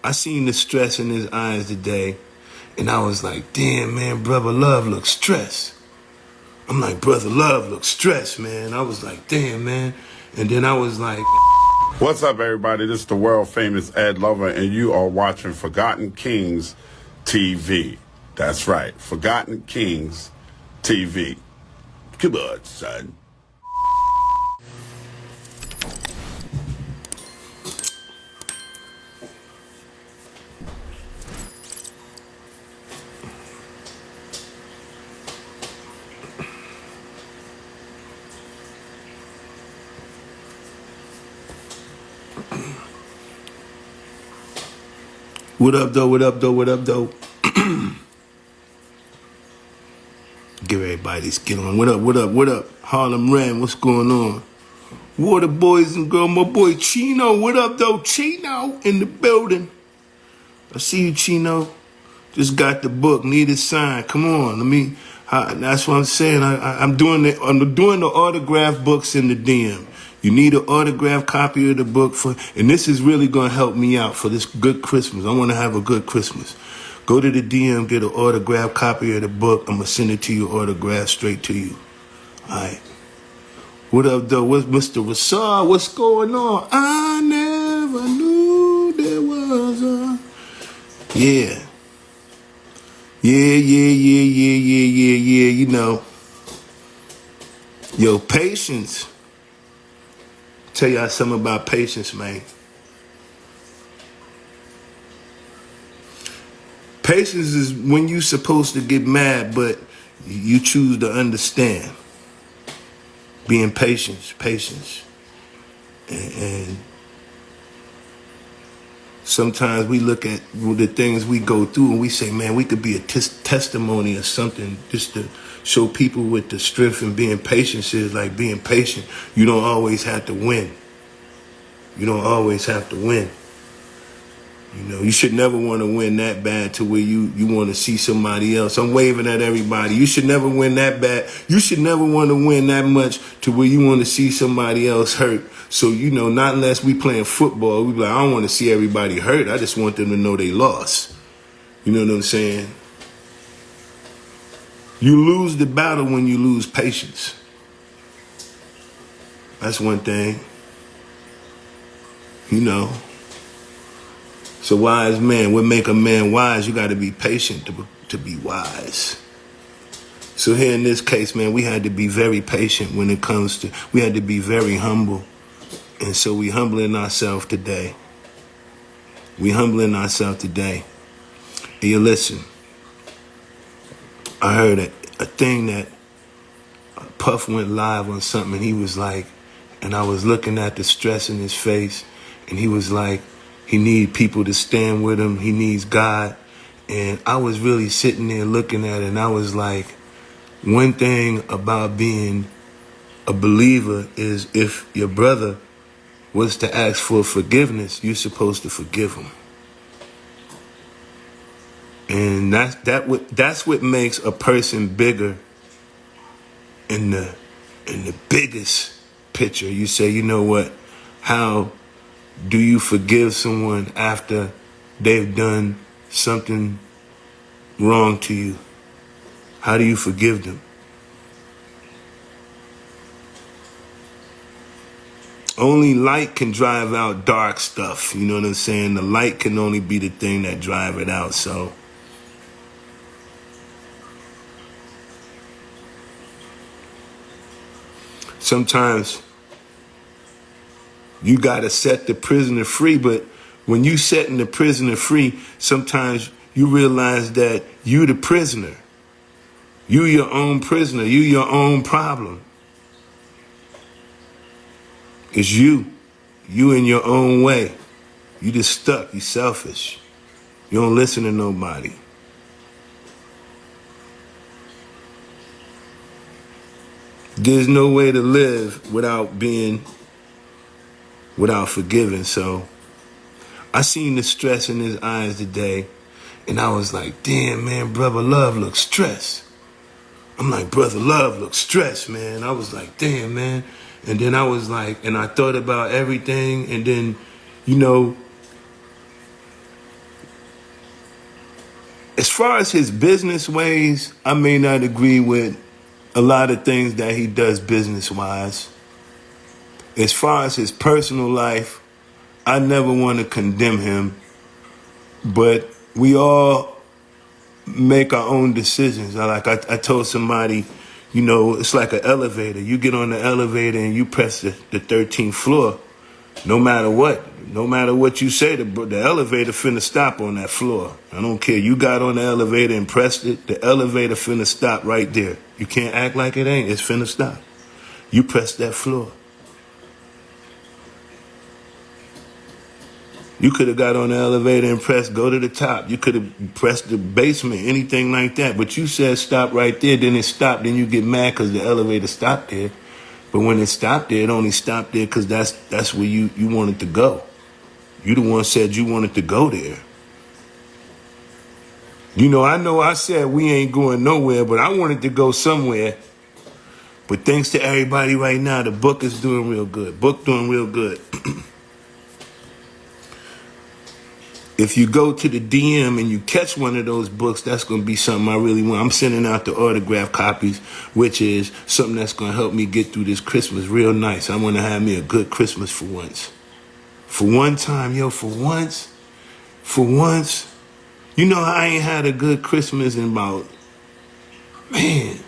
I seen the stress in his eyes today, and I was like, damn, man, Brother Love looks stressed. I'm like, Brother Love looks stressed, man. I was like, damn, man. And then I was like... What's up, everybody? This is the world famous Ed Lover, and you are watching Forgotten Kings TV. That's right, Forgotten Kings TV. Come on, son. What up, though? What up, though? What up, though? Give everybody this get on. What up, what up, what up? Harlem Ram, what's going on? Water boys and girls, my boy Chino. What up, though? Chino in the building. I see you, Chino. Just got the book. Need it signed. Come on, let me. That's what I'm saying. I'm doing the autograph books in the DM. You need an autograph copy of the book and this is really gonna help me out for this good Christmas. I want to have a good Christmas. Go to the DM, get an autograph copy of the book. I'm gonna send it to you, autograph straight to you. All right. What up, though? What's Mr. Rasar? What's going on? I never knew there was a... Yeah. Yeah, you know. Yo, patience. Tell y'all something about patience, man. Patience is when you're supposed to get mad, but you choose to understand. Being patience. And sometimes we look at the things we go through and we say, man, we could be a testimony or something just to show people with the strength and being patient is like being patient. You don't always have to win. You don't always have to win. You know, you should never want to win that bad to where you want to see somebody else. I'm waving at everybody. You should never win that bad. You should never want to win that much to where you want to see somebody else hurt. So, you know, not unless we playing football, we be like, I don't want to see everybody hurt. I just want them to know they lost. You know what I'm saying? You lose the battle when you lose patience. That's one thing. You know. So wise man, what make a man wise? You got to be patient to be wise. So here in this case, man, we had to be very patient when it comes to, we had to be very humble. And so we humbling ourselves today. We humbling ourselves today. And you listen, I heard a thing that Puff went live on something and he was like, and I was looking at the stress in his face and he was like, he needs people to stand with him. He needs God. And I was really sitting there looking at it and I was like, one thing about being a believer is if your brother was to ask for forgiveness, you're supposed to forgive him. And that's what makes a person bigger in the biggest picture. You say, you know what? How do you forgive someone after they've done something wrong to you? How do you forgive them? Only light can drive out dark stuff. You know what I'm saying? The light can only be the thing that drive it out. So sometimes you got to set the prisoner free, but when you setting the prisoner free, sometimes you realize that you the prisoner. You your own prisoner. You your own problem. It's you. You in your own way. You just stuck. You selfish. You don't listen to nobody. There's no way to live without forgiving. So I seen the stress in his eyes today and I was like, damn, man, Brother Love looks stressed. I'm like, Brother Love looks stressed, man. I was like, damn, man. And then I was like, and I thought about everything. And then, you know, as far as his business ways, I may not agree with a lot of things that he does business-wise. As far as his personal life, I never want to condemn him, but we all make our own decisions. I told somebody, it's like an elevator. You get on the elevator and you press the 13th floor. No matter what you say, the elevator finna stop on that floor. I don't care. You got on the elevator and pressed it, the elevator finna stop right there. You can't act like it ain't. It's finna stop. You press that floor. You could have got on the elevator and pressed go to the top. You could have pressed the basement, anything like that. But you said stop right there, then it stopped. Then you get mad because the elevator stopped there. But when it stopped there, it only stopped there because that's where you wanted to go. You the one said you wanted to go there. I know I said we ain't going nowhere, but I wanted to go somewhere. But thanks to everybody right now, the book is doing real good. Book doing real good. If you go to the DM and you catch one of those books, that's going to be something I really want. I'm sending out the autograph copies, which is something that's going to help me get through this Christmas real nice. I want to have me a good Christmas for once. For one time, for once. I ain't had a good Christmas in about, I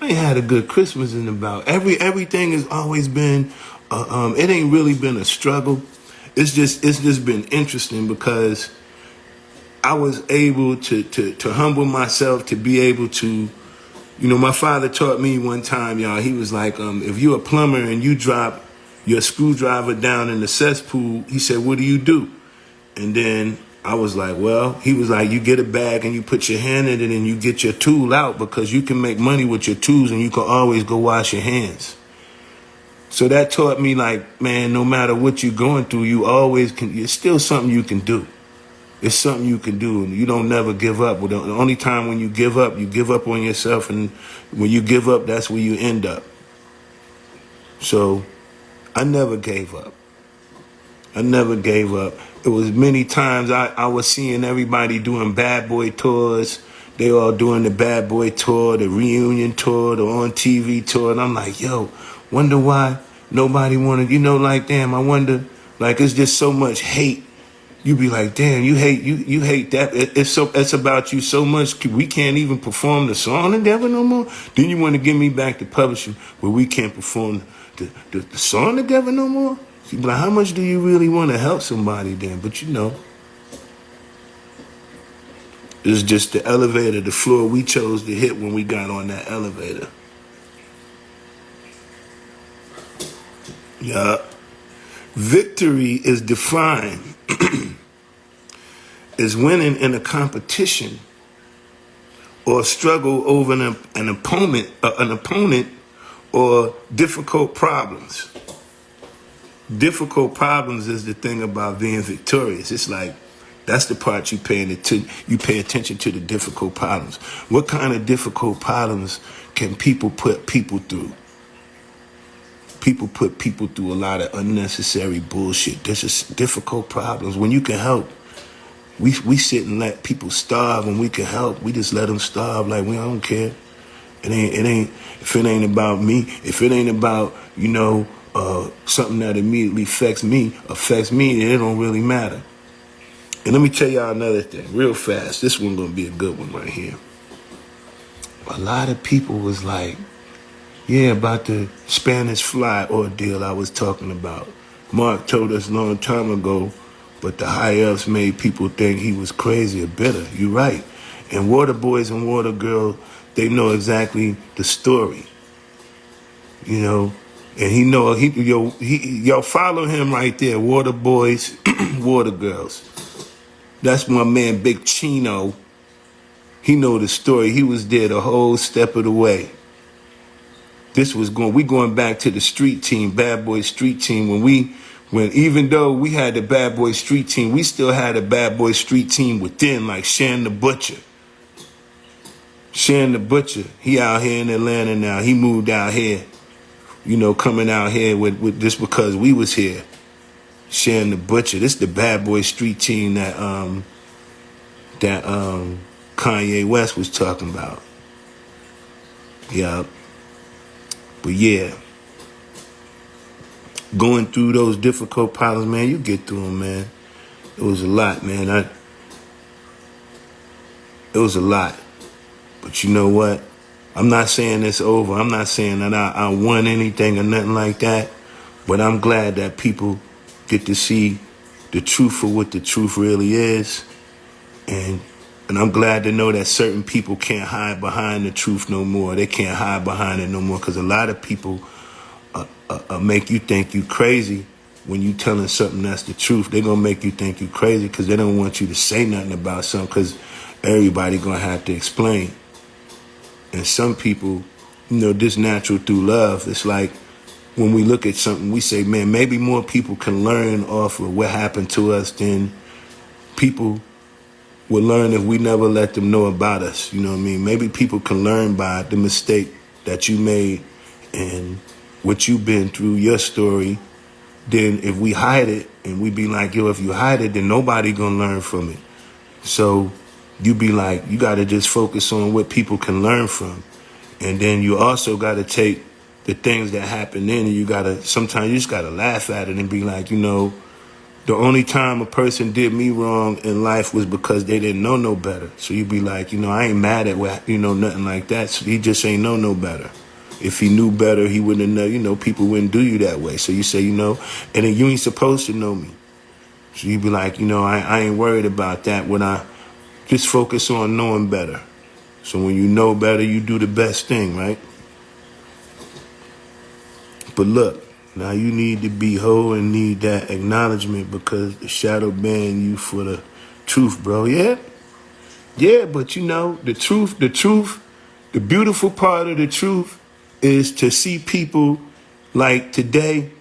ain't had a good Christmas in about, everything has always been, it ain't really been a struggle. It's just been interesting because I was able to humble myself to be able to, my father taught me one time, y'all, he was like, if you're a plumber and you drop your screwdriver down in the cesspool, he said, what do you do? And then I was like, well, he was like, you get a bag and you put your hand in it and you get your tool out because you can make money with your tools and you can always go wash your hands. So that taught me, like, man, no matter what you're going through, you always can, it's still something you can do. It's something you can do, and you don't never give up. The only time when you give up on yourself, and when you give up, that's where you end up. So I never gave up. It was many times I was seeing everybody doing bad boy tours. They all doing the bad boy tour, the reunion tour, the on TV tour, and I'm like, yo, wonder why nobody wanted, like, damn, I wonder, like, it's just so much hate. You be like, damn, you hate that. It's about you so much. We can't even perform the song together no more. Then you want to give me back to publishing where we can't perform the song together no more. You be like, how much do you really want to help somebody then? But it's just the elevator, the floor we chose to hit when we got on that elevator. Yeah. Victory is defined as winning in a competition or struggle over an opponent or difficult problems. Difficult problems is the thing about being victorious. It's like, that's the part you pay attention to, the difficult problems. What kind of difficult problems can people put people through? People put people through a lot of unnecessary bullshit. This is difficult problems. When you can help, we sit and let people starve. When we can help, we just let them starve. Like, we don't care. It ain't. If it ain't about me, if it ain't about something that immediately affects me, it don't really matter. And let me tell y'all another thing, real fast. This one gonna be a good one right here. A lot of people was like, yeah, about the Spanish fly ordeal I was talking about. Mark told us a long time ago, but the high-ups made people think he was crazy or bitter. You're right. And Water Boys and Water Girls, they know exactly the story. And y'all follow him right there, Water Boys, Water Girls. That's my man, Big Chino. He know the story. He was there the whole step of the way. We going back to the street team, Bad Boy Street Team. When even though we had the Bad Boy Street Team, we still had a Bad Boy Street Team within, like Shan the Butcher. Shan the Butcher, he out here in Atlanta now. He moved out here, coming out here with this because we was here. Shan the Butcher. This the Bad Boy Street Team that Kanye West was talking about. Yeah. But yeah, going through those difficult problems, man, you get through them, man. It was a lot, man. It was a lot. But you know what? I'm not saying it's over. I'm not saying that I won anything or nothing like that. But I'm glad that people get to see the truth for what the truth really is. And I'm glad to know that certain people can't hide behind the truth no more. They can't hide behind it no more. Because a lot of people make you think you crazy when you telling something that's the truth. They're going to make you think you crazy because they don't want you to say nothing about something because everybody going to have to explain. And some people, this natural through love. It's like when we look at something, we say, man, maybe more people can learn off of what happened to us than people will learn if we never let them know about us. You know what I mean? Maybe people can learn by the mistake that you made and what you've been through, your story. Then if we hide it and we be like, yo, if you hide it, then nobody gonna learn from it. So you be like, you gotta just focus on what people can learn from. And then you also gotta take the things that happen then and sometimes you just gotta laugh at it and be like, the only time a person did me wrong in life was because they didn't know no better. So you be like, I ain't mad at what, nothing like that. So he just ain't know no better. If he knew better, he wouldn't know, people wouldn't do you that way. So you say, and then you ain't supposed to know me. So you be like, I ain't worried about that when I just focus on knowing better. So when you know better, you do the best thing, right? But look, now you need to be whole and need that acknowledgement because the shadow banned you for the truth, bro. Yeah? Yeah, but the truth, the beautiful part of the truth is to see people like today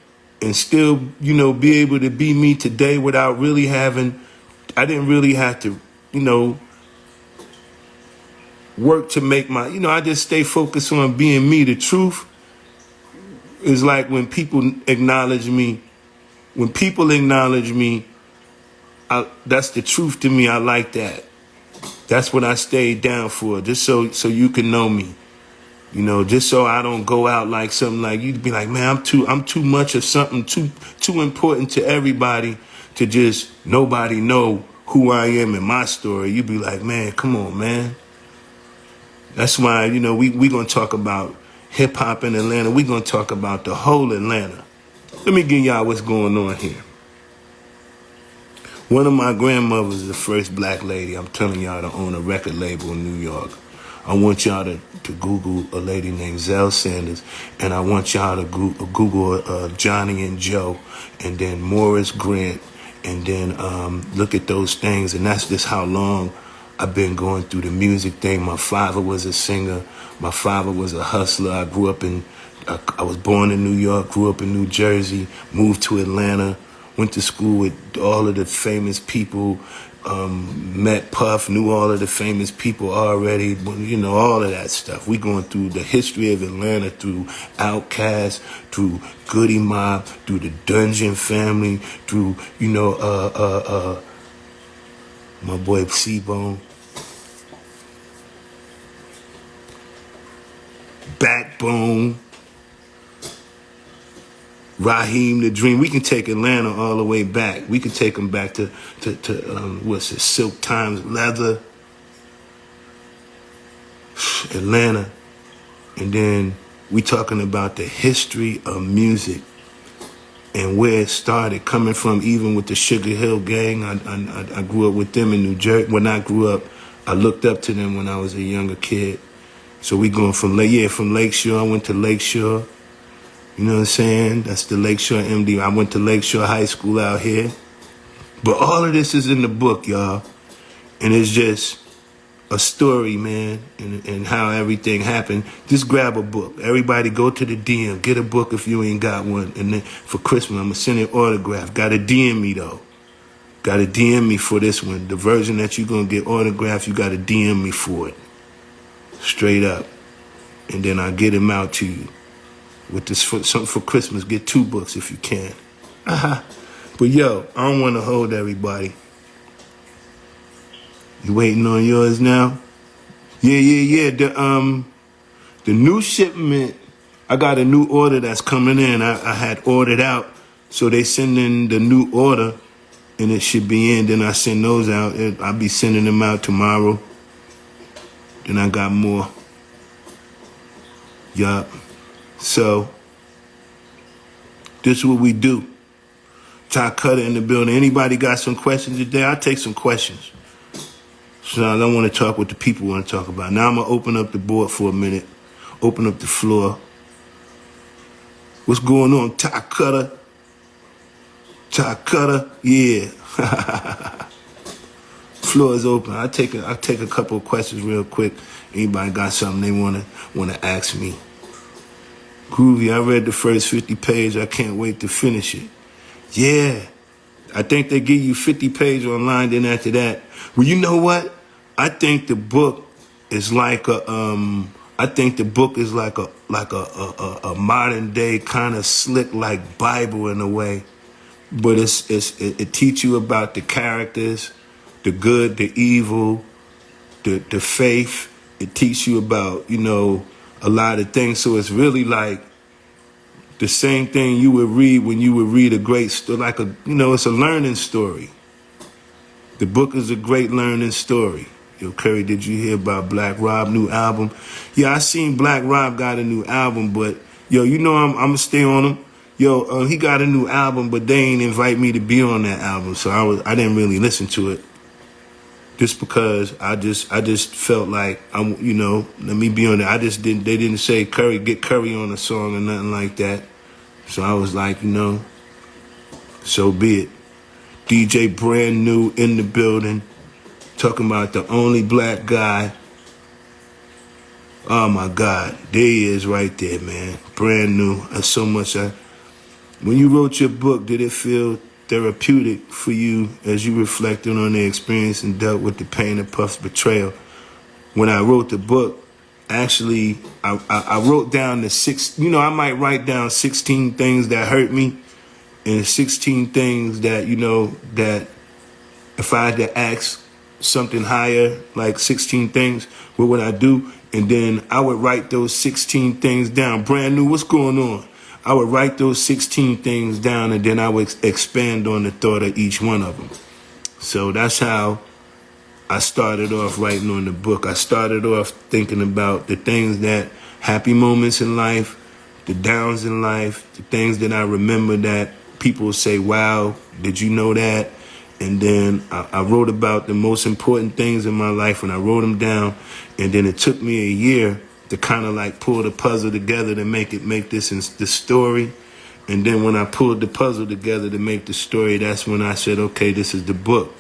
and still, be able to be me today without really I didn't really have to, work to make I just stay focused on being me. The truth is like when people acknowledge me, that's the truth to me. I like that. That's what I stayed down for, just so you can know me. Just so I don't go out like something like you'd be like, man, I'm too much of something, too important to everybody to just nobody know who I am in my story. You'd be like, man, come on, man. That's why, we gonna talk about hip hop in Atlanta. We gonna talk about the whole Atlanta. Let me give y'all what's going on here. One of my grandmothers is the first black lady, I'm telling y'all, to own a record label in New York. I want y'all to Google a lady named Zell Sanders, and I want y'all to Google Johnny and Joe, and then Morris Grant, and then look at those things. And that's just how long I've been going through the music thing. My father was a singer. My father was a hustler. I was born in New York, grew up in New Jersey, moved to Atlanta, went to school with all of the famous people, met Puff, knew all of the famous people already, all of that stuff. We going through the history of Atlanta through Outkast, through Goody Mob, through the Dungeon Family, through, my boy C-Bone, Backbone, Raheem the Dream. We can take Atlanta all the way back. We can take them back to Silk Times Leather, Atlanta. And then we talking about the history of music and where it started, coming from even with the Sugar Hill Gang. I grew up with them in New Jersey. When I grew up, I looked up to them when I was a younger kid. So we going from Lakeshore. I went to Lakeshore. You know what I'm saying? That's the Lakeshore MD. I went to Lakeshore High School out here. But all of this is in the book, y'all. And it's just a story, man, and how everything happened. Just grab a book. Everybody go to the DM. Get a book if you ain't got one. And then for Christmas, I'm going to send an autograph. Got to DM me, though. Got to DM me for this one. The version that you're going to get autographed, you got to DM me for it. Straight up. And then I'll get them out to you. With this something for Christmas, get 2 books if you can. But yo, I don't want to hold everybody. You waiting on yours now? Yeah. The new shipment, I got a new order that's coming in. I had ordered out, so they send in the new order, and it should be in. Then I send those out. I'll be sending them out tomorrow. Then I got more. Yup. So, this is what we do. Ty Cutter in the building. Anybody got some questions today? I'll take some questions. So I don't want to talk what the people want to talk about. Now I'm going to open up the board for a minute. Open up the floor. What's going on, Ty Cutter? Ty Cutter? Yeah. Floor is open. I'll take a couple of questions real quick. Anybody got something they want to ask me? Groovy, I read the first 50 pages. I can't wait to finish it. Yeah. I think they give you 50 pages online, then after that. Well, you know what? I think the book is like a modern day kind of slick like Bible in a way. But it teach you about the characters, the good, the evil, the faith. It teach you about, a lot of things. So it's really like the same thing you would read when you would read a great story, it's a learning story. The book is a great learning story. Yo, Curry, did you hear about Black Rob new album? Yeah, I seen Black Rob got a new album, but yo, I'm gonna stay on him. Yo, he got a new album, but they ain't invite me to be on that album, so I didn't really listen to it. Just because I just felt like let me be on there. They didn't say Curry, get Curry on a song or nothing like that. So I was like, so be it. DJ Brand New in the building, talking about the only black guy. Oh my God, there he is right there, man. Brand New. That's so much. When you wrote your book, did it feel therapeutic for you as you reflected on the experience and dealt with the pain of Puff's betrayal? When I wrote the book, actually, I wrote down the I might write down 16 things that hurt me and 16 things that, that if I had to ask something higher, like 16 things, what would I do? And then I would write those 16 things down. Brand New, what's going on? I would write those 16 things down, and then I would expand on the thought of each one of them. So that's how I started off writing on the book. I started off thinking about the things happy moments in life, the downs in life, the things that I remember that people say, wow, did you know that? And then I wrote about the most important things in my life, and I wrote them down. And then it took me a year to kind of like pull the puzzle together to make this story. And then when I pulled the puzzle together to make the story, that's when I said, okay, this is the book.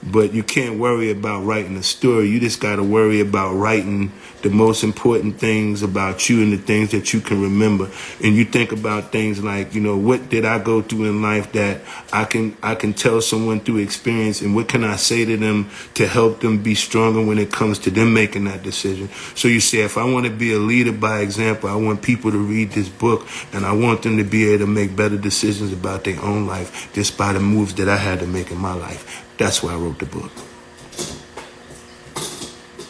But you can't worry about writing a story. You just got to worry about writing the most important things about you and the things that you can remember. And you think about things like, what did I go through in life that I can tell someone through experience, and what can I say to them to help them be stronger when it comes to them making that decision. So you say, if I want to be a leader by example, I want people to read this book, and I want them to be able to make better decisions about their own life just by the moves that I had to make in my life. That's why I wrote the book.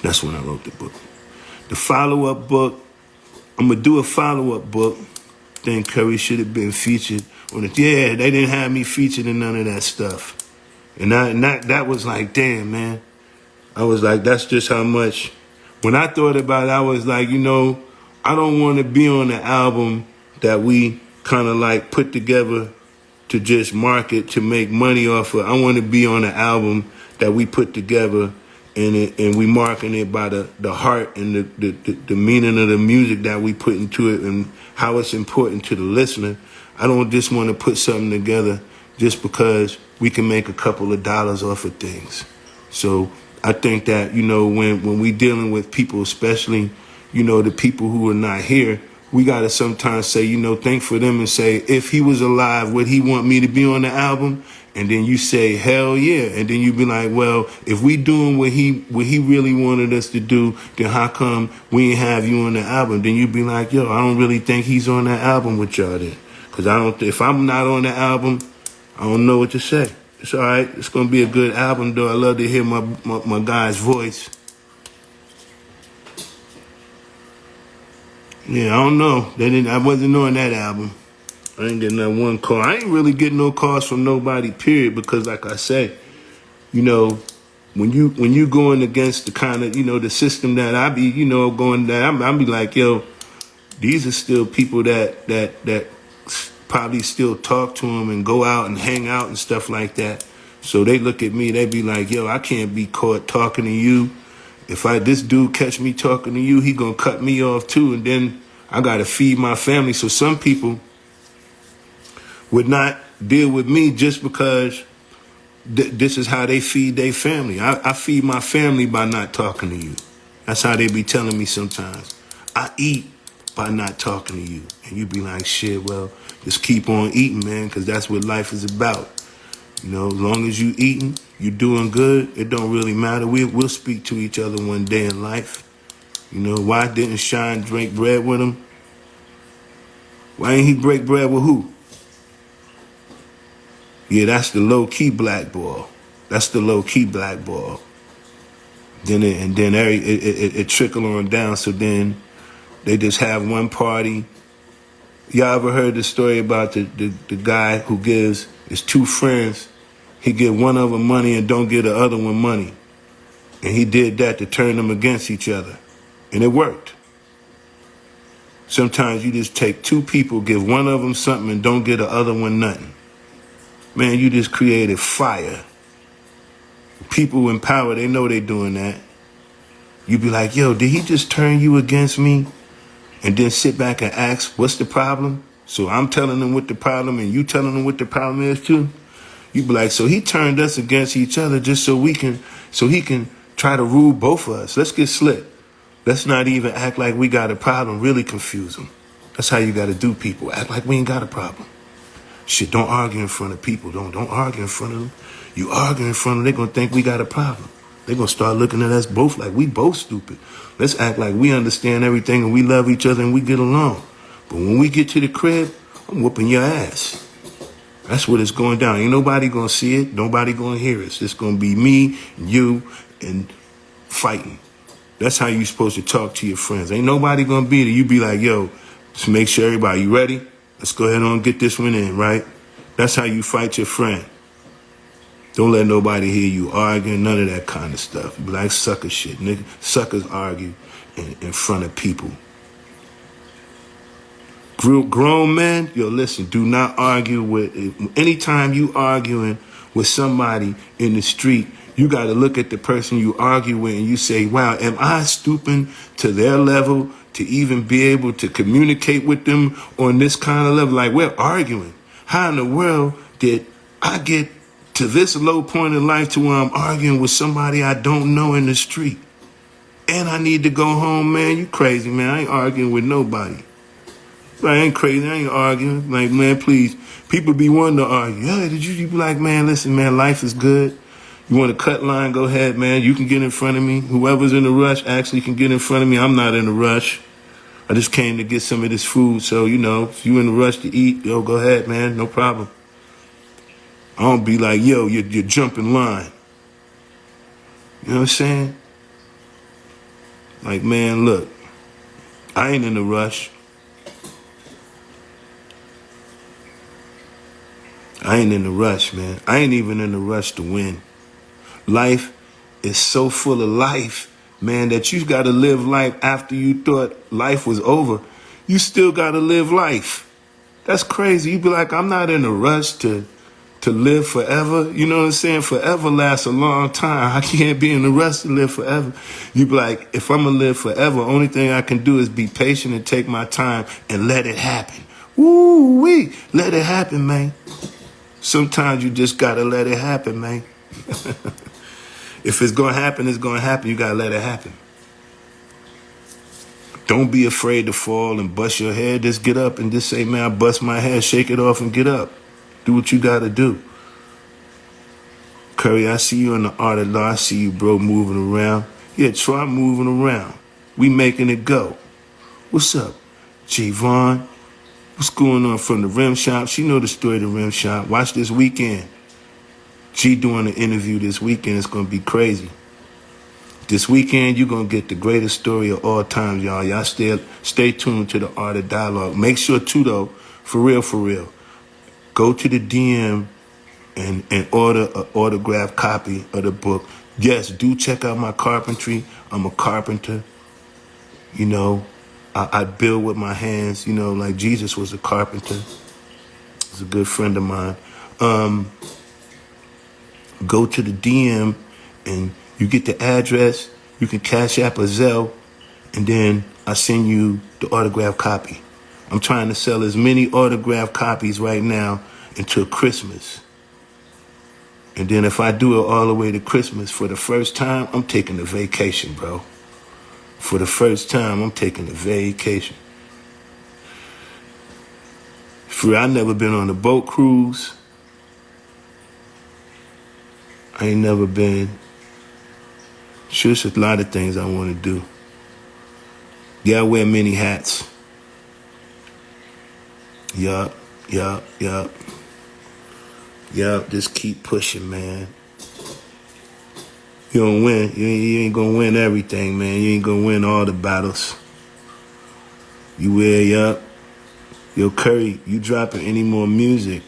That's when I wrote the book. The follow-up book, I'm going to do a follow-up book. Then Curry should have been featured on it. Yeah, they didn't have me featured in none of that stuff. And that was like, damn, man. I was like, that's just how much. When I thought about it, I was like, I don't want to be on the album that we kind of like put together to just market, to make money off of. I want to be on an album that we put together and we market it by the heart and the meaning of the music that we put into it and how it's important to the listener. I don't just want to put something together just because we can make a couple of dollars off of things. So I think that, when we dealing with people, especially, the people who are not here, we got to sometimes say, think for them and say, if he was alive, would he want me to be on the album? And then you say, hell yeah. And then you be like, well, if we doing what he really wanted us to do, then how come we ain't have you on the album? Then you be like, yo, I don't really think he's on that album with y'all then. Because if I'm not on the album, I don't know what to say. It's all right. It's going to be a good album, though. I love to hear my guy's voice. Yeah, I don't know. I wasn't on that album. I ain't getting that one call. I ain't really getting no calls from nobody, period, because like I said, you know, when you going against the kind of, the system that I be, going down, I be like, yo, these are still people that probably still talk to them and go out and hang out and stuff like that. So they look at me, they be like, yo, I can't be caught talking to you. If this dude catch me talking to you, he gonna cut me off too, and then I gotta feed my family. So some people would not deal with me just because this is how they feed their family. I feed my family by not talking to you. That's how they be telling me sometimes. I eat by not talking to you. And you be like, shit, well, just keep on eating, man, because that's what life is about. As long as you eating, you doing good, it don't really matter. We'll speak to each other one day in life. Why didn't Shine break bread with him? Why ain't he break bread with who? Yeah, that's the low-key blackball. That's the low-key blackball. Then it trickle on down, so then they just have one party. Y'all ever heard the story about the guy who gives his two friends, he give one of them money and don't give the other one money. And he did that to turn them against each other. And it worked. Sometimes you just take two people, give one of them something and don't give the other one nothing. Man, you just created fire. People in power, they know they doing that. You be like, yo, did he just turn you against me? And then sit back and ask, what's the problem? So I'm telling them what the problem and you telling them what the problem is too? You be like, so he turned us against each other just so he can try to rule both of us. Let's get slick. Let's not even act like we got a problem, really confuse them. That's how you got to do people. Act like we ain't got a problem. Shit, don't argue in front of people. Don't argue in front of them. You argue in front of them, they're going to think we got a problem. They're going to start looking at us both like we both stupid. Let's act like we understand everything and we love each other and we get along. But when we get to the crib, I'm whooping your ass. That's what it's going down. Ain't nobody going to see it. Nobody going to hear it. It's just going to be me and you and fighting. That's how you supposed to talk to your friends. Ain't nobody going to be there. You be like, yo, just make sure everybody, you ready? Let's go ahead and get this one in, right? That's how you fight your friend. Don't let nobody hear you arguing, none of that kind of stuff. You be like sucker shit, nigga. Suckers argue in front of people. Grown men, yo, listen, do not argue with, anytime you arguing with somebody in the street, you got to look at the person you argue with and you say, wow, am I stooping to their level to even be able to communicate with them on this kind of level? Like, we're arguing. How in the world did I get to this low point in life to where I'm arguing with somebody I don't know in the street? And I need to go home, man. You crazy, man. I ain't arguing with nobody. I ain't crazy. I ain't arguing. Like, man, please. People be wanting to argue. Yeah, you be like, man, listen, man, life is good. You want to cut line, go ahead, man. You can get in front of me. Whoever's in a rush actually can get in front of me. I'm not in a rush. I just came to get some of this food. So, if you in a rush to eat, yo, go ahead, man. No problem. I don't be like, yo, you're jumping line. You know what I'm saying? Like, man, look, I ain't in a rush. I ain't in a rush, man. I ain't even in a rush to win. Life is so full of life, man, that you got to live life after you thought life was over. You still got to live life. That's crazy. You be like, I'm not in a rush to live forever. You know what I'm saying? Forever lasts a long time. I can't be in a rush to live forever. You be like, if I'm going to live forever, only thing I can do is be patient and take my time and let it happen. Woo-wee. Let it happen, man. Sometimes you just got to let it happen, man. If it's going to happen, it's going to happen. You got to let it happen. Don't be afraid to fall and bust your head. Just get up and just say, man, I bust my head, shake it off and get up. Do what you got to do. Curry, I see you in the art of law. I see you, bro, moving around. Yeah, try moving around. We making it go. What's up, Javon? What's going on from the Rim Shop? She know the story of the Rim Shop. Watch this weekend. G doing an interview this weekend. It's going to be crazy. This weekend, you're going to get the greatest story of all time, y'all. Y'all stay tuned to the Art of Dialogue. Make sure, too, though, for real, go to the DM and order an autographed copy of the book. Yes, do check out my carpentry. I'm a carpenter. You know, I build with my hands, you know, like Jesus was a carpenter. He's a good friend of mine. Go to the DM and you get the address. You can Cash App or Zelle, and then I send you the autographed copy. I'm trying to sell as many autographed copies right now until Christmas. And then if I do it all the way to Christmas, for the first time, I'm taking a vacation, bro. For the first time, I'm taking a vacation. I never been on a boat cruise. I ain't never been. Sure, it's a lot of things I want to do. Yeah, I wear many hats. Yup. Just keep pushing, man. You don't win. You ain't gonna win everything, man. You ain't gonna win all the battles. You wear, Yo, Curry, you dropping any more music?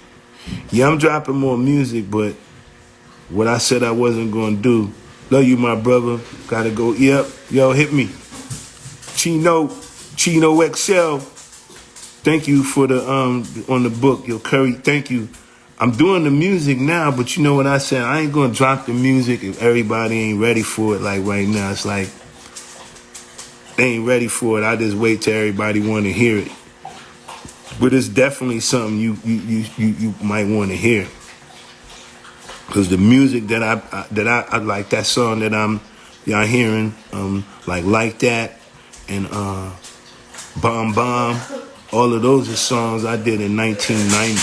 Yeah, I'm dropping more music, but what I said I wasn't gonna do. Love you, my brother. Gotta go. Yep. Yo, hit me. Chino XL. Thank you for the on the book. Yo, Curry, thank you. I'm doing the music now, but you know what I said? I ain't gonna drop the music if everybody ain't ready for it. Like right now, it's like they ain't ready for it. I just wait till everybody want to hear it. But it's definitely something you might want to hear, because the music that I like, that song that y'all hearing, like that, and Bomb, all of those are songs I did in 1990.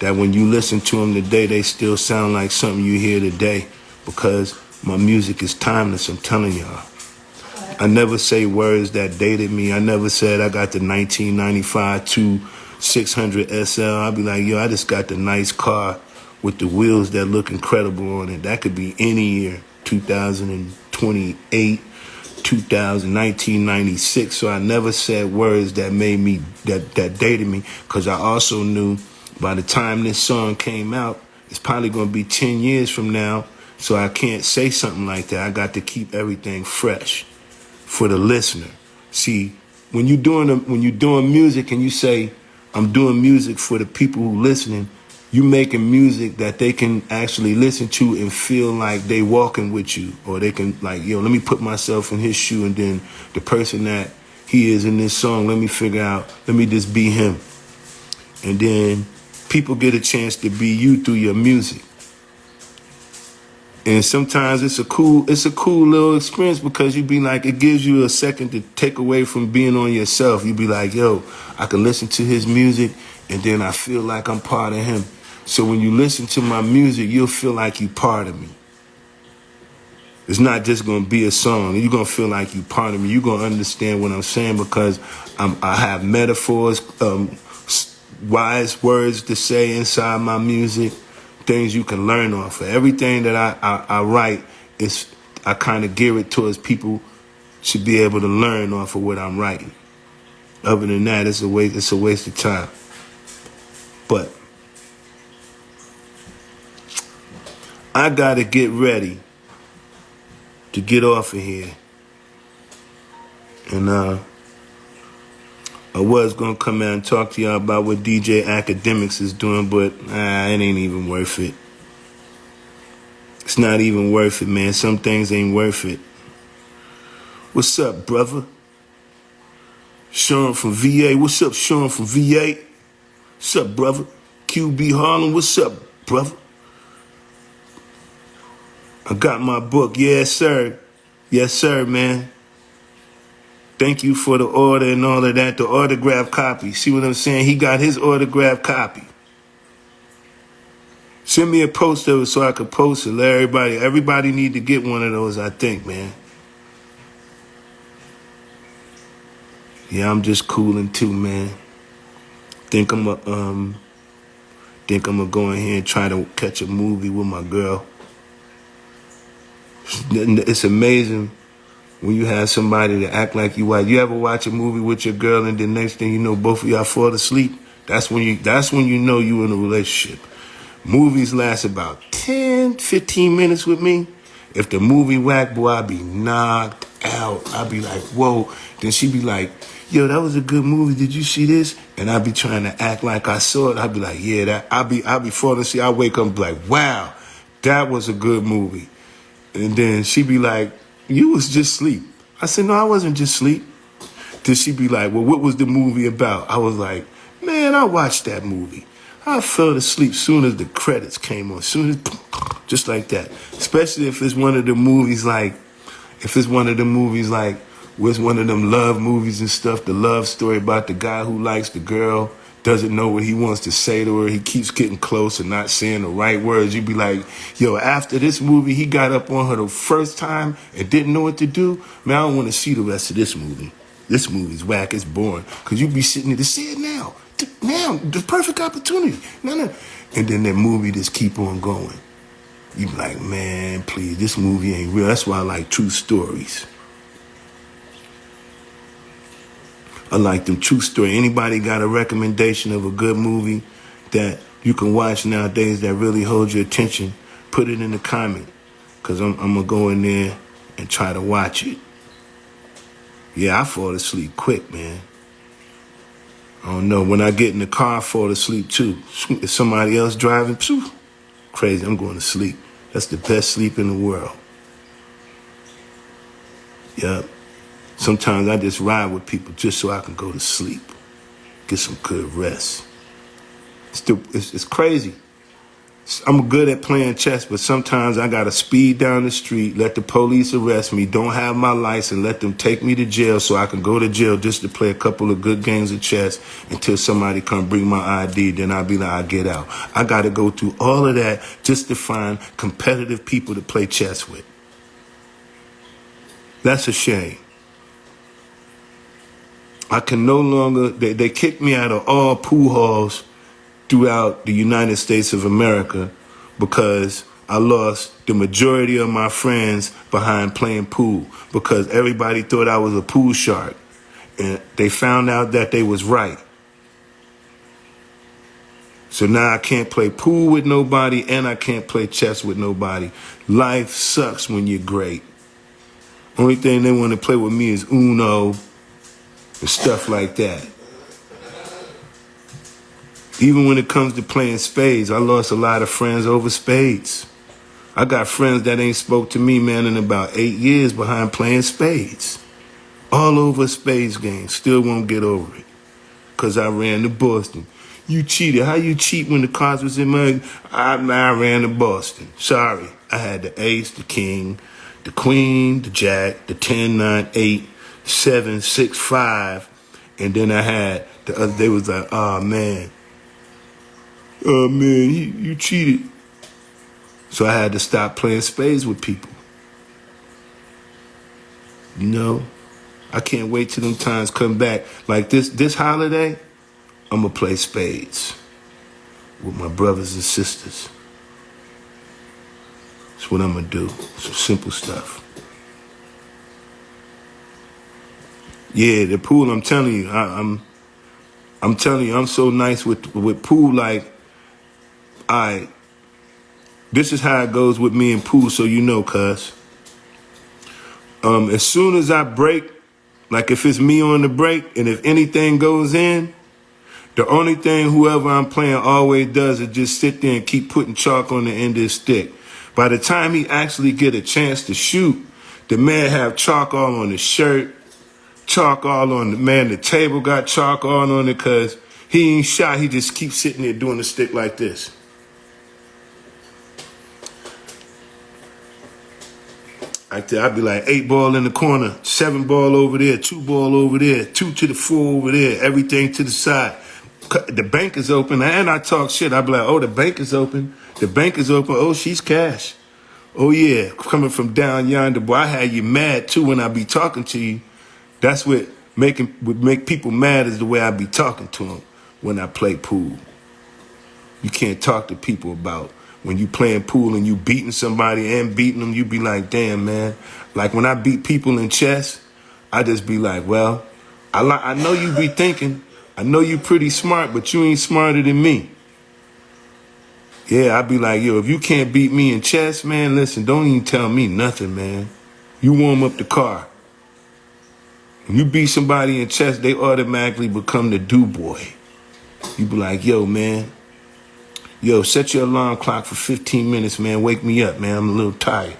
That when you listen to them today, they still sound like something you hear today, because my music is timeless, I'm telling y'all. I never say words that dated me. I never said I got the 1995 600 SL. I'll be like, yo, I just got the nice car with the wheels that look incredible on it. That could be any year, 2028, 1996. So I never said words that made me, that dated me, because I also knew by the time this song came out, it's probably going to be 10 years from now, so I can't say something like that. I got to keep everything fresh for the listener. See, when you're doing music and you say, I'm doing music for the people who listening, you making music that they can actually listen to and feel like they walking with you, or they can like, yo, let me put myself in his shoe, and then the person that he is in this song, let me figure out, let me just be him. And then people get a chance to be you through your music. And sometimes it's a cool little experience, because you be like, it gives you a second to take away from being on yourself. You be like, yo, I can listen to his music and then I feel like I'm part of him. So when you listen to my music, you'll feel like you part of me. It's not just going to be a song. You're going to feel like you part of me. You're going to understand what I'm saying, because I have metaphors, wise words to say inside my music, things you can learn off of. Everything that I write, I kind of gear it towards people should be able to learn off of what I'm writing. Other than that, it's a waste of time. But I got to get ready to get off of here. And I was going to come out and talk to y'all about what DJ Academics is doing, but it ain't even worth it. It's not even worth it, man. Some things ain't worth it. What's up, brother? Sean from VA. What's up, Sean from VA? What's up, brother? QB Harlem. What's up, brother? I got my book. Yes, sir. Yes, sir, man. Thank you for the order and all of that, the autographed copy. See what I'm saying? He got his autographed copy. Send me a poster so I could post it. Let everybody need to get one of those, I think, man. Yeah, I'm just cooling too, man. Think I'm gonna go in here and try to catch a movie with my girl. It's amazing when you have somebody to act like you white. You ever watch a movie with your girl and the next thing you know, both of y'all fall asleep? That's when you know you in a relationship. Movies last about 10, 15 minutes with me. If the movie whack, boy, I be knocked out. I be like, whoa. Then she be like, yo, that was a good movie. Did you see this? And I be trying to act like I saw it. I be like, yeah, that. I be falling asleep. I wake up and be like, wow, that was a good movie. And then she be like, you was just asleep. I said, no, I wasn't just asleep. Then she be like, well, what was the movie about? I was like, man, I watched that movie. I fell asleep soon as the credits came on, soon as, just like that. Especially if it's one of the movies like, where's one of them love movies and stuff, the love story about the guy who likes the girl, doesn't know what he wants to say to her, he keeps getting close and not saying the right words. You'd be like, yo, after this movie, he got up on her the first time and didn't know what to do. Man, I don't want to see the rest of this movie. This movie's whack, it's boring. Because you be sitting there to see it now. Now, the perfect opportunity. No. And then that movie just keep on going. You be like, man, please, this movie ain't real. That's why I like true stories. I like them true stories. Anybody got a recommendation of a good movie that you can watch nowadays that really holds your attention? Put it in the comment. Because I'm going to go in there and try to watch it. Yeah, I fall asleep quick, man. I don't know. When I get in the car, I fall asleep too. If somebody else driving, crazy, I'm going to sleep. That's the best sleep in the world. Yep. Sometimes I just ride with people just so I can go to sleep. Get some good rest. It's crazy. I'm good at playing chess, but sometimes I gotta speed down the street, let the police arrest me, don't have my license, let them take me to jail so I can go to jail just to play a couple of good games of chess until somebody come bring my ID, then I'll be like, I'll get out. I gotta go through all of that just to find competitive people to play chess with. That's a shame. I can no longer, they kicked me out of all pool halls throughout the United States of America because I lost the majority of my friends behind playing pool because everybody thought I was a pool shark. And they found out that they was right. So now I can't play pool with nobody and I can't play chess with nobody. Life sucks when you're great. Only thing they want to play with me is Uno and stuff like that. Even when it comes to playing spades, I lost a lot of friends over spades. I got friends that ain't spoke to me, man, in about 8 years behind playing spades. All over a spades game. Still won't get over it. Because I ran to Boston. You cheated. How you cheat when the cards was in my... I ran to Boston. Sorry. I had the ace, the king, the queen, the jack, the 10, 9, 8, 7, 6, 5. And then I had... The other day was like, oh, man. Oh, man, you cheated. So I had to stop playing spades with people. You know, I can't wait till them times come back. Like this holiday, I'm going to play spades with my brothers and sisters. That's what I'm going to do. Some simple stuff. Yeah, the pool, I'm telling you, I'm telling you, I'm so nice with pool, like, this is how it goes with me and pool, so you know, cuz. As soon as I break, like if it's me on the break, and if anything goes in, the only thing whoever I'm playing always does is just sit there and keep putting chalk on the end of his stick. By the time he actually get a chance to shoot, the man have chalk all on his shirt, chalk all on the table got chalk all on it, cuz he ain't shot, he just keeps sitting there doing the stick like this. I'd be like 8 ball in the corner, 7 ball over there, 2 ball over there, 2 to the 4 over there, everything to the side. The bank is open, and I talk shit. I'd be like, oh, the bank is open. The bank is open. Oh, she's cash. Oh, yeah, coming from down yonder. Boy, I had you mad, too, when I be talking to you. That's what would make people mad is the way I be talking to them when I play pool. You can't talk to people about when you playing pool and you beating somebody and beating them, you be like, damn, man. Like when I beat people in chess, I just be like, well, I know you be thinking, I know you pretty smart, but you ain't smarter than me. Yeah, I be like, yo, if you can't beat me in chess, man, listen, don't even tell me nothing, man. You warm up the car. When you beat somebody in chess, they automatically become the do boy. You be like, yo, man, yo, set your alarm clock for 15 minutes, man. Wake me up, man. I'm a little tired.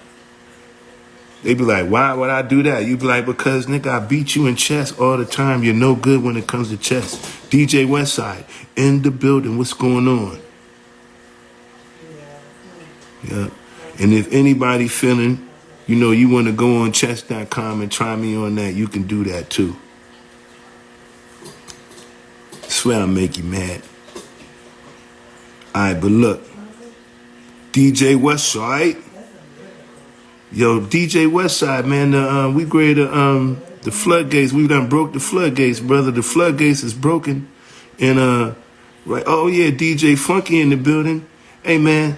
They be like, why would I do that? You be like, because, nigga, I beat you in chess all the time. You're no good when it comes to chess. DJ Westside, in the building. What's going on? Yeah. And if anybody feeling, you know, you want to go on chess.com and try me on that, you can do that too. I swear I'll make you mad. All right, but look, DJ Westside. Yo, DJ Westside, man, we graded the floodgates. We done broke the floodgates, brother. The floodgates is broken. And, right, oh yeah, DJ Funky in the building. Hey, man.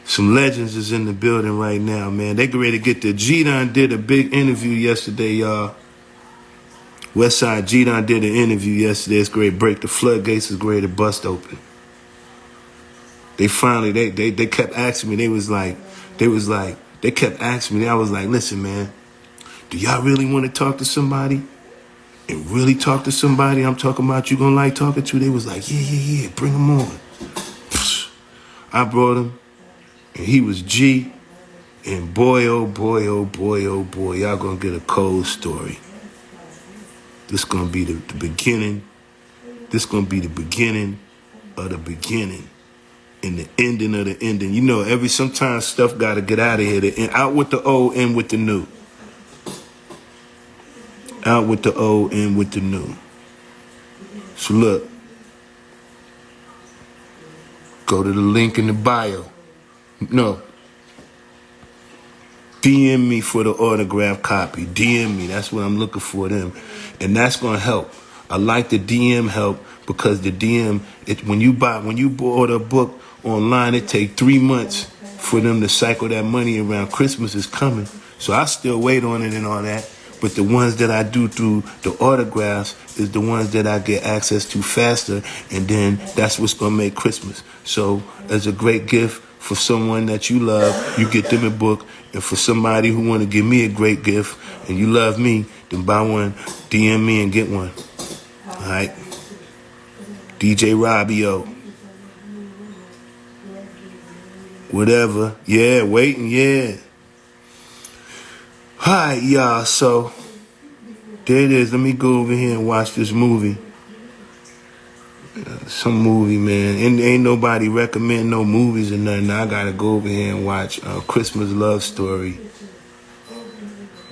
Some legends is in the building right now, man. They get ready to get the G-Don did a big interview yesterday, y'all. Westside G-Don did an interview yesterday. It's great. Break the floodgates is great to bust open. They finally, they kept asking me. They kept asking me. I was like, listen, man, do y'all really want to talk to somebody? And really talk to somebody I'm talking about you gonna like talking to? They was like, yeah, bring them on. I brought him, and he was G. And boy, oh boy, oh boy, oh boy, y'all gonna get a cold story. This gonna be the beginning. This gonna be the beginning of the beginning. And the ending of the ending. You know, sometimes stuff gotta get out of here. Out with the old, in with the new. Out with the old, in with the new. So look. Go to the link in the bio. No. DM me for the autograph copy. DM me. That's what I'm looking for them. And that's gonna help. I like the DM help because the DM, when you order a book online, it take 3 months for them to cycle that money around. Christmas is coming. So I still wait on it and all that. But the ones that I do through the autographs is the ones that I get access to faster. And then that's what's going to make Christmas. So as a great gift for someone that you love, you get them a book. And for somebody who want to give me a great gift and you love me, then buy one, DM me and get one. All right. DJ Robbio. Whatever. Yeah, waiting, yeah. All right, y'all. So, there it is. Let me go over here and watch this movie. Some movie, man. And ain't nobody recommend no movies or nothing. I got to go over here and watch Christmas Love Story.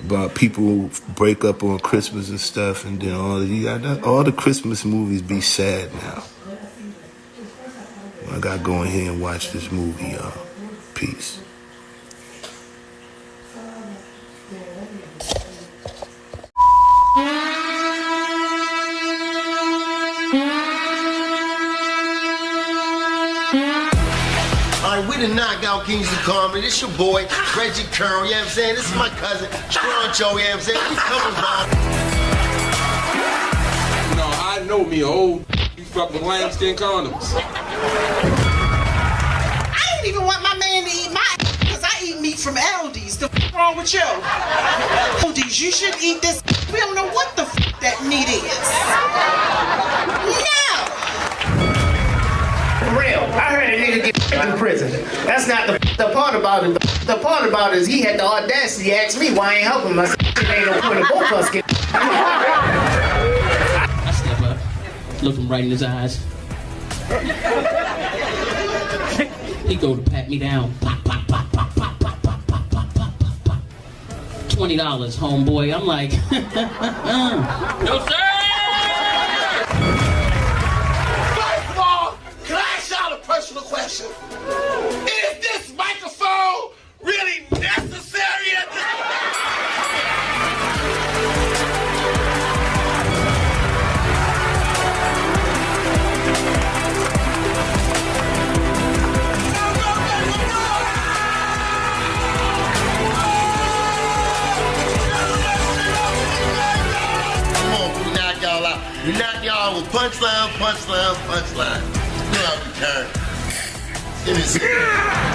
About people who break up on Christmas and stuff. And then all the Christmas movies be sad now. I got to go in here and watch this movie, y'all. Peace. We the Knockout Kings of Comedy. This your boy, Reggie Curl, you know what I'm saying? This is my cousin, Stroncho, you know what I'm saying? We coming by. You know, I know me old, you fuck with lambskin condoms. I didn't even want my man to eat my because I eat meat from Aldi's. The f wrong with you? Aldi's, you should eat this. We don't know what the f that meat is. No! Real. I heard a nigga get in prison. That's not the part about it. The part about it is he had the audacity to ask me why I ain't helping him. I said, it ain't no point of both of us get. I step up, look him right in his eyes. He go to pat me down. Pop, pop, pop, pop, pop, pop, pop, pop, pop, pop, pop. $20, homeboy. I'm like, no sir. Personal question. Is this microphone really necessary at this We knock y'all with punchline, punchline, punchline. Still out the turn. Give me a second.